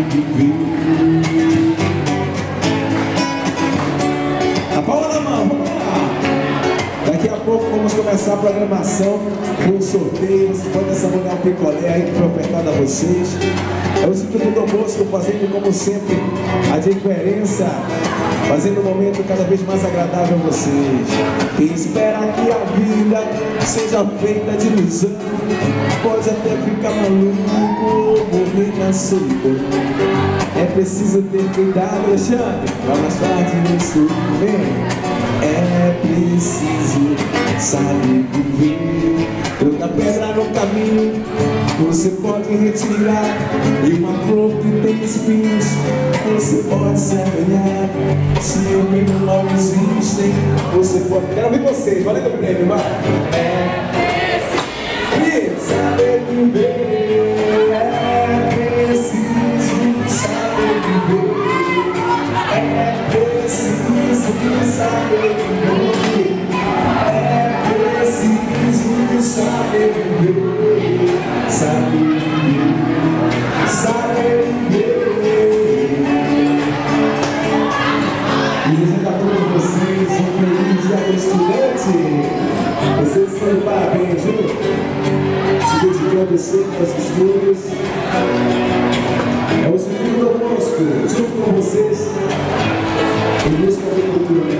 viver. A palma na mão, vamos lá. Daqui a pouco vamos começar a programação com um sorteio. Você pode saborear um picolé aí que foi ofertado a vocês. É o Instituto Dom Bosco fazendo, como sempre, a diferença, fazendo um momento cada vez mais agradável a vocês. Quem espera que a vida seja feita de ilusão pode até ficar maluco, morrer na solidão. É preciso ter cuidado, Alexandre, pra mais tarde não sofrer. É preciso saber viver. Toda pedra no caminho você pode retirar, e uma flor que tem espinhos você pode semear. Se o medo não existem, você pode... Quero ouvir vocês, valendo o prêmio, vai! É preciso saber viver. É preciso saber viver. É preciso saber viver. É preciso saber viver. Saber viver. Saber viver. E desejo a todos vocês um feliz dia do estudante. Vocês estão de parabéns, viu? Se dedicando sempre aos estudos. É o Instituto Dom Bosco, junto com vocês, em busca do futuro.